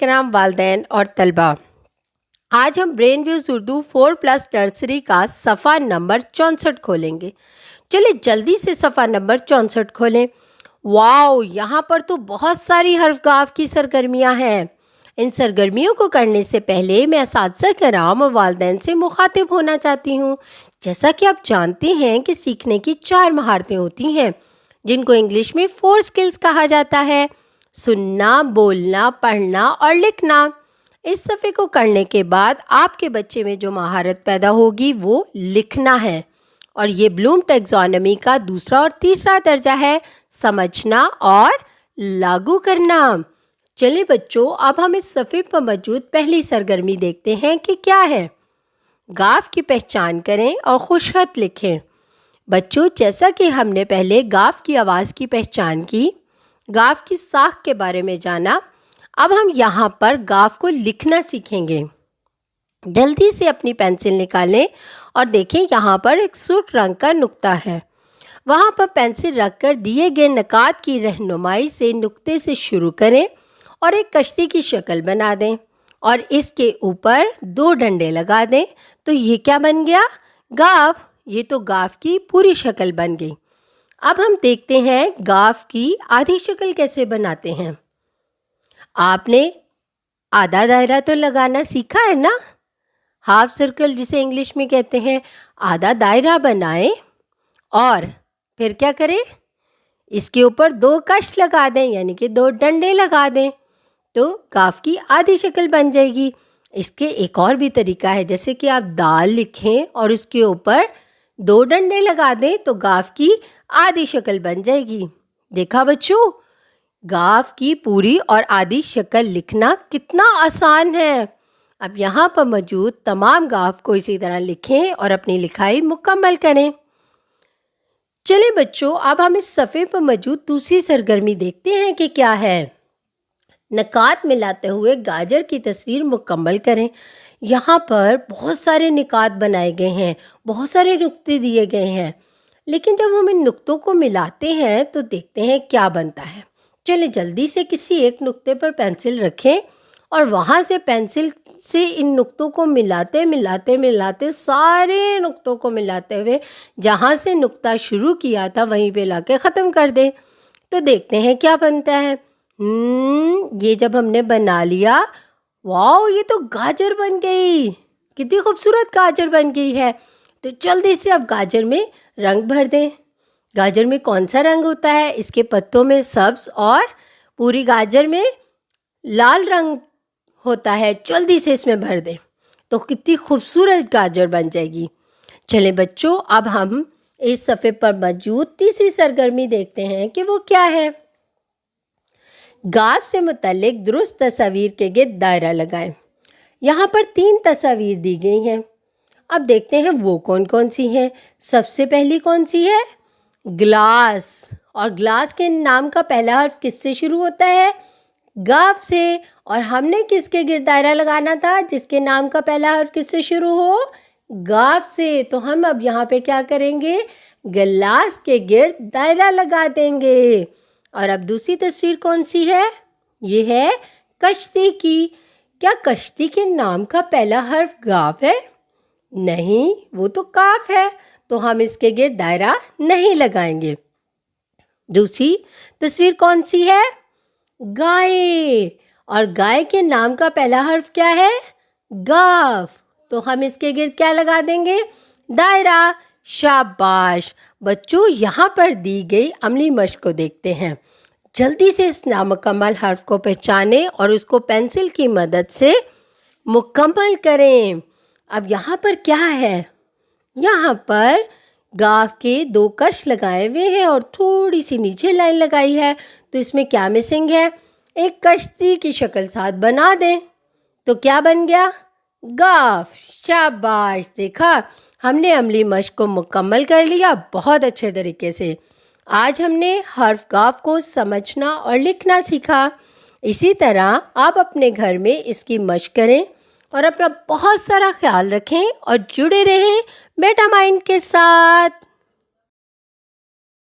کرام، والدین اور طلباء۔ آج ہم برین ویوز اردو 4+ نرسری کا صفحہ نمبر 64 کھولیں گے۔ چلے جلدی سے صفحہ نمبر 64 کھولیں۔ واو، یہاں پر تو بہت ساری حرف گاف کی سرگرمیاں ہیں۔ ان سرگرمیوں کو کرنے سے پہلے میں اساتذہ کرام اور والدین سے مخاطب ہونا چاہتی ہوں۔ جیسا کہ آپ جانتے ہیں کہ سیکھنے کی 4 مہارتیں ہوتی ہیں، جن کو انگلش میں 4 سکلز کہا جاتا ہے: سننا، بولنا، پڑھنا اور لکھنا۔ اس صفحے کو کرنے کے بعد آپ کے بچے میں جو مہارت پیدا ہوگی وہ لکھنا ہے، اور یہ بلوم ٹیکزانومی کا دوسرا اور تیسرا درجہ ہے: سمجھنا اور لاگو کرنا۔ چلیں بچوں، اب ہم اس صفحے پر موجود پہلی سرگرمی دیکھتے ہیں کہ کیا ہے۔ گاف کی پہچان کریں اور خوش خط لکھیں۔ بچوں، جیسا کہ ہم نے پہلے گاف کی آواز کی پہچان کی، گاف کی ساخت کے بارے میں جانا، اب ہم یہاں پر گاف کو لکھنا سیکھیں گے۔ جلدی سے اپنی پینسل نکالیں اور دیکھیں یہاں پر ایک سرخ رنگ کا نقطہ ہے۔ وہاں پر پینسل رکھ کر دیے گئے نکات کی رہنمائی سے نقطے سے شروع کریں اور ایک کشتی کی شکل بنا دیں اور اس کے اوپر 2 ڈنڈے لگا دیں۔ تو یہ کیا بن گیا؟ گاف۔ یہ تو گاف کی پوری شکل بن گئی۔ اب ہم دیکھتے ہیں گاف کی آدھی شکل کیسے بناتے ہیں۔ آپ نے آدھا دائرہ تو لگانا سیکھا ہے نا؟ ہاف سرکل جسے انگلش میں کہتے ہیں۔ آدھا دائرہ بنائیں اور پھر کیا کریں؟ اس کے اوپر 2 کش لگا دیں، یعنی کہ 2 ڈنڈے لگا دیں، تو گاف کی آدھی شکل بن جائے گی۔ اس کے ایک اور بھی طریقہ ہے، جیسے کہ آپ دال لکھیں اور اس کے اوپر 2 ڈنڈے لگا دیں تو گاف کی آدھی شکل بن جائے گی۔ دیکھا بچوں، گاف کی پوری اور آدھی شکل لکھنا کتنا آسان ہے۔ اب یہاں پر موجود تمام گاف کو اسی طرح لکھیں اور اپنی لکھائی مکمل کریں۔ چلیں بچوں، اب ہم اس صفحے پر موجود دوسری سرگرمی دیکھتے ہیں کہ کیا ہے۔ نکات ملاتے ہوئے گاجر کی تصویر مکمل کریں۔ یہاں پر بہت سارے نکات بنائے گئے ہیں، بہت سارے نقطے دیے گئے ہیں، لیکن جب ہم ان نقطوں کو ملاتے ہیں تو دیکھتے ہیں کیا بنتا ہے۔ چلیں جلدی سے کسی ایک نقطے پر پینسل رکھیں اور وہاں سے پینسل سے ان نقطوں کو ملاتے سارے نقطوں کو ملاتے ہوئے جہاں سے نقطہ شروع کیا تھا وہیں پہ لا کے ختم کر دیں۔ تو دیکھتے ہیں کیا بنتا ہے۔ یہ جب ہم نے بنا لیا، واو، یہ تو گاجر بن گئی، کتنی خوبصورت گاجر بن گئی ہے۔ تو جلدی سے اب گاجر میں رنگ بھر دیں۔ گاجر میں کون سا رنگ ہوتا ہے؟ اس کے پتوں میں سبز اور پوری گاجر میں لال رنگ ہوتا ہے۔ جلدی سے اس میں بھر دیں تو کتنی خوبصورت گاجر بن جائے گی۔ چلیں بچوں، اب ہم اس صفحے پر موجود تیسری سرگرمی دیکھتے ہیں کہ وہ کیا ہے۔ گاف سے متعلق درست تصاویر کے گرد دائرہ لگائیں۔ یہاں پر 3 تصاویر دی گئی ہیں۔ اب دیکھتے ہیں وہ کون کون سی ہیں۔ سب سے پہلی کون سی ہے؟ گلاس۔ اور گلاس کے نام کا پہلا حرف کس سے شروع ہوتا ہے؟ گاف سے۔ اور ہم نے کس کے گرد دائرہ لگانا تھا جس کے نام کا پہلا حرف کس سے شروع ہو؟ گاف سے۔ تو ہم اب یہاں پہ کیا کریں گے؟ گلاس کے گرد دائرہ لگا دیں گے۔ اور اب دوسری تصویر کون سی ہے؟ یہ ہے کشتی کی۔ کیا کشتی کے نام کا پہلا حرف گاف ہے؟ نہیں، وہ تو کاف ہے، تو ہم اس کے گرد دائرہ نہیں لگائیں گے۔ دوسری تصویر کون سی ہے؟ گائے۔ اور گائے کے نام کا پہلا حرف کیا ہے؟ گاف، تو ہم اس کے گرد کیا لگا دیں گے؟ دائرہ۔ شاباش بچوں، یہاں پر دی گئی عملی مشق کو دیکھتے ہیں۔ جلدی سے اس نامکمل حرف کو پہچانیں اور اس کو پینسل کی مدد سے مکمل کریں۔ اب یہاں پر کیا ہے؟ یہاں پر گاف کے 2 کش لگائے ہوئے ہیں اور تھوڑی سی نیچے لائن لگائی ہے، تو اس میں کیا مسنگ ہے؟ ایک کشتی کی شکل ساتھ بنا دیں تو کیا بن گیا؟ گاف۔ شاباش، دیکھا ہم نے عملی مشق کو مکمل کر لیا بہت اچھے طریقے سے۔ آج ہم نے حرف گاف کو سمجھنا اور لکھنا سیکھا۔ اسی طرح آپ اپنے گھر میں اس کی مشق کریں اور اپنا بہت سارا خیال رکھیں اور جڑے رہیں میٹا مائنڈ کے ساتھ۔